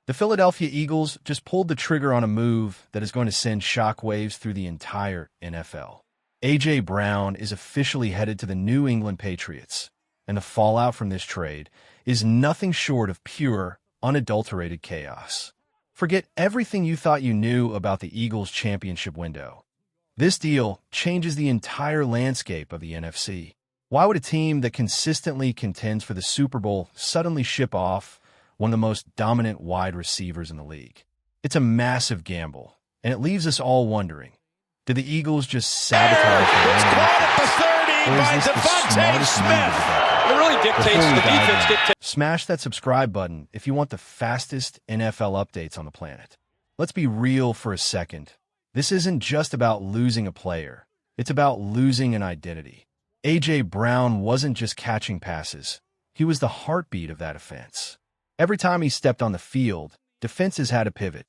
The Philadelphia Eagles just pulled the trigger on a move that is going to send shockwaves through the entire NFL. A.J. Brown is officially headed to the New England Patriots, and the fallout from this trade is nothing short of pure, unadulterated chaos. Forget everything you thought you knew about the Eagles' championship window. This deal changes the entire landscape of the NFC. Why would a team that consistently contends for the Super Bowl suddenly ship off one of the most dominant wide receivers in the league? It's a massive gamble, and it leaves us all wondering, did the Eagles just sabotage their own offense? Or is this the smartest move of the decade? It really dictates the defense dictates. Smash that subscribe button if you want the fastest NFL updates on the planet. Let's be real for a second. This isn't just about losing a player. It's about losing an identity. A.J. Brown wasn't just catching passes. He was the heartbeat of that offense. Every time he stepped on the field, defenses had to pivot.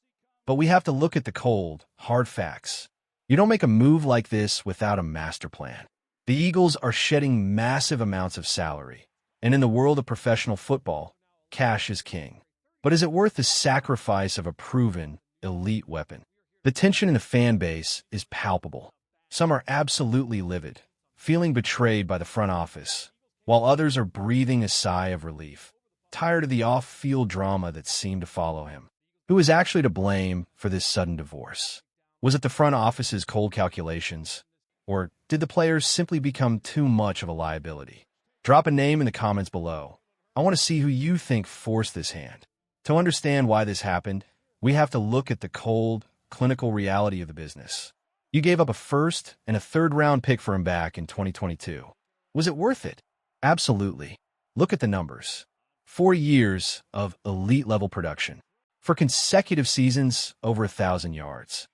But we have to look at the cold, hard facts. You don't make a move like this without a master plan. The Eagles are shedding massive amounts of salary, and in the world of professional football, cash is king. But is it worth the sacrifice of a proven, elite weapon? The tension in the fan base is palpable. Some are absolutely livid, feeling betrayed by the front office, while others are breathing a sigh of relief, tired of the off-field drama that seemed to follow him. Who is actually to blame for this sudden divorce? Was it the front office's cold calculations? Or did the players simply become too much of a liability? Drop a name in the comments below. I want to see who you think forced this hand. To understand why this happened, we have to look at the cold, clinical reality of the business. You gave up a first and a third-round pick for him back in 2022. Was it worth it? Absolutely. Look at the numbers. 4 years of elite-level production. For consecutive seasons, over 1,000 yards.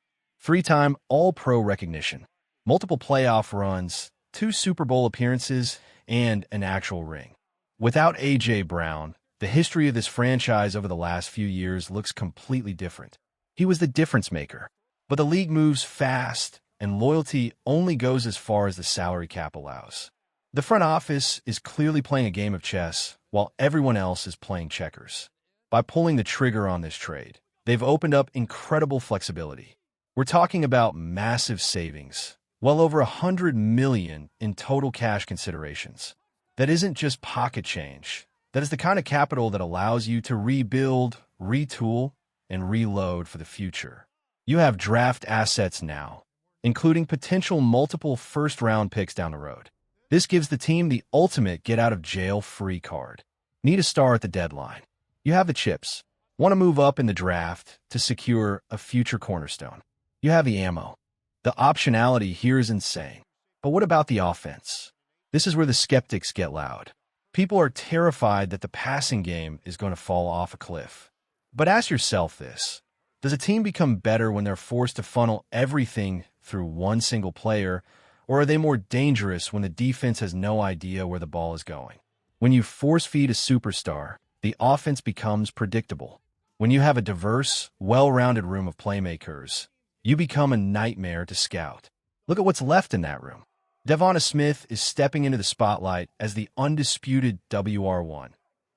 3-time All-Pro recognition. Multiple playoff runs, 2 Super Bowl appearances, and an actual ring. Without A.J. Brown, the history of this franchise over the last few years looks completely different. He was the difference maker. But the league moves fast, and loyalty only goes as far as the salary cap allows. The front office is clearly playing a game of chess, while everyone else is playing checkers. By pulling the trigger on this trade, they've opened up incredible flexibility. We're talking about massive savings. Well over $100 million in total cash considerations. That isn't just pocket change. That is the kind of capital that allows you to rebuild, retool, and reload for the future. You have draft assets now, including potential multiple first-round picks down the road. This gives the team the ultimate get-out-of-jail-free card. Need a star at the deadline. You have the chips. Want to move up in the draft to secure a future cornerstone. You have the ammo. The optionality here is insane. But what about the offense? This is where the skeptics get loud. People are terrified that the passing game is going to fall off a cliff. But ask yourself this. Does a team become better when they're forced to funnel everything through one single player, or are they more dangerous when the defense has no idea where the ball is going? When you force-feed a superstar, the offense becomes predictable. When you have a diverse, well-rounded room of playmakers, you become a nightmare to scout. Look at what's left in that room. Devonta Smith is stepping into the spotlight as the undisputed WR1.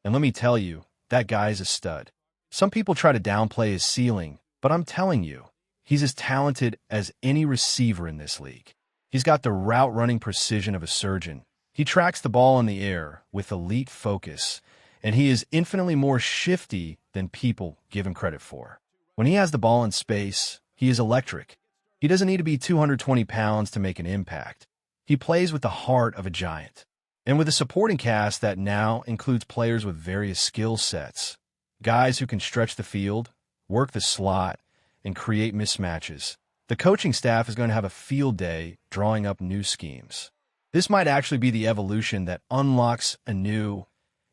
And let me tell you, that guy is a stud. Some people try to downplay his ceiling, but I'm telling you, he's as talented as any receiver in this league. He's got the route-running precision of a surgeon. He tracks the ball in the air with elite focus, and he is infinitely more shifty than people give him credit for. When he has the ball in space, he is electric. He doesn't need to be 220 pounds to make an impact. He plays with the heart of a giant. And with a supporting cast that now includes players with various skill sets, guys who can stretch the field, work the slot, and create mismatches, the coaching staff is going to have a field day drawing up new schemes. This might actually be the evolution that unlocks a new,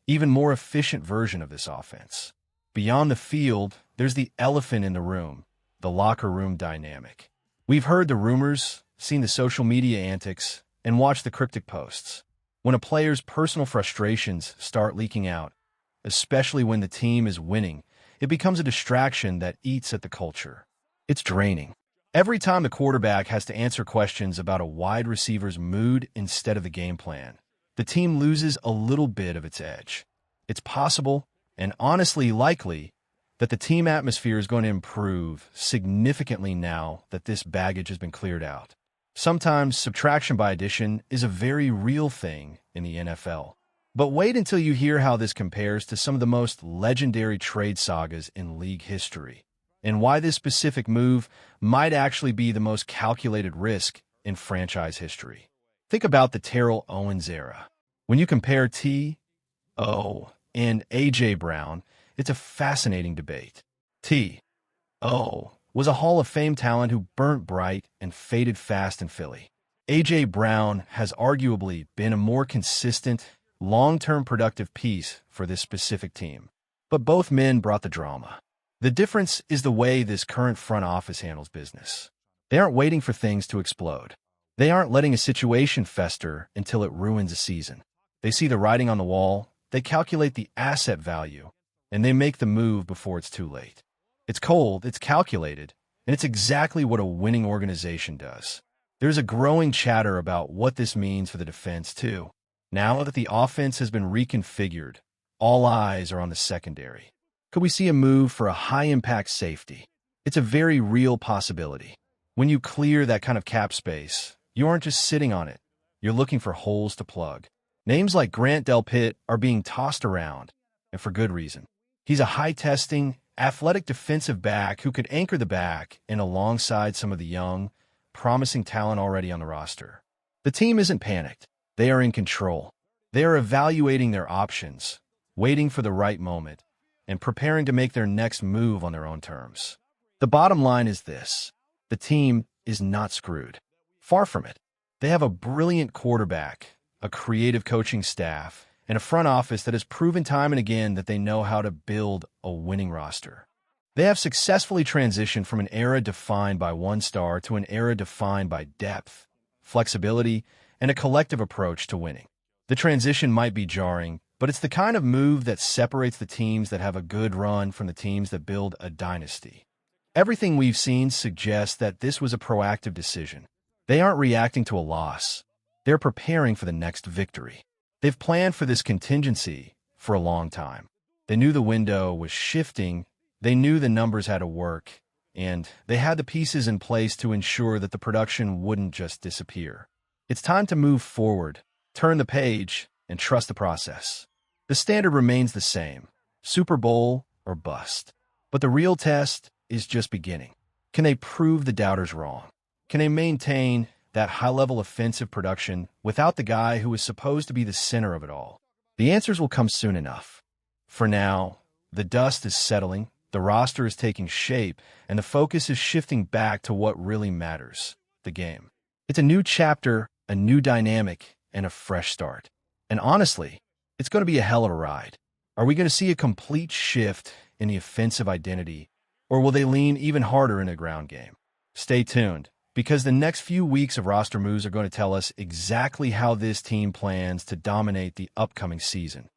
even more efficient version of this offense. Beyond the field, there's the elephant in the room, the locker room dynamic. We've heard the rumors, seen the social media antics, and watched the cryptic posts. When a player's personal frustrations start leaking out, especially when the team is winning, it becomes a distraction that eats at the culture. It's draining. Every time the quarterback has to answer questions about a wide receiver's mood instead of the game plan, the team loses a little bit of its edge. It's possible, and honestly likely, that the team atmosphere is going to improve significantly now that this baggage has been cleared out. Sometimes subtraction by addition is a very real thing in the NFL. But wait until you hear how this compares to some of the most legendary trade sagas in league history, and why this specific move might actually be the most calculated risk in franchise history. Think about the Terrell Owens era. When you compare T.O. and A.J. Brown, it's a fascinating debate. T.O. was a Hall of Fame talent who burnt bright and faded fast in Philly. A.J. Brown has arguably been a more consistent, long-term productive piece for this specific team. But both men brought the drama. The difference is the way this current front office handles business. They aren't waiting for things to explode. They aren't letting a situation fester until it ruins a season. They see the writing on the wall, they calculate the asset value, and they make the move before it's too late. It's cold, it's calculated, and it's exactly what a winning organization does. There's a growing chatter about what this means for the defense, too. Now that the offense has been reconfigured, all eyes are on the secondary. Could we see a move for a high-impact safety? It's a very real possibility. When you clear that kind of cap space, you aren't just sitting on it. You're looking for holes to plug. Names like Grant Delpit are being tossed around, and for good reason. He's a high-testing, athletic defensive back who could anchor the back in alongside some of the young, promising talent already on the roster. The team isn't panicked. They are in control. They are evaluating their options, waiting for the right moment, and preparing to make their next move on their own terms. The bottom line is this: the team is not screwed. Far from it. They have a brilliant quarterback, a creative coaching staff, and a front office that has proven time and again that they know how to build a winning roster. They have successfully transitioned from an era defined by one star to an era defined by depth, flexibility, and a collective approach to winning. The transition might be jarring, but it's the kind of move that separates the teams that have a good run from the teams that build a dynasty. Everything we've seen suggests that this was a proactive decision. They aren't reacting to a loss. They're preparing for the next victory. They've planned for this contingency for a long time. They knew the window was shifting, they knew the numbers had to work, and they had the pieces in place to ensure that the production wouldn't just disappear. It's time to move forward, turn the page, and trust the process. The standard remains the same: Super Bowl or bust. But the real test is just beginning. Can they prove the doubters wrong? Can they maintain that high-level offensive production without the guy who is supposed to be the center of it all? The answers will come soon enough. For now, the dust is settling, the roster is taking shape, and the focus is shifting back to what really matters: the game. It's a new chapter, a new dynamic, and a fresh start. And honestly, it's going to be a hell of a ride. Are we going to see a complete shift in the offensive identity, or will they lean even harder in a ground game? Stay tuned, because the next few weeks of roster moves are going to tell us exactly how this team plans to dominate the upcoming season.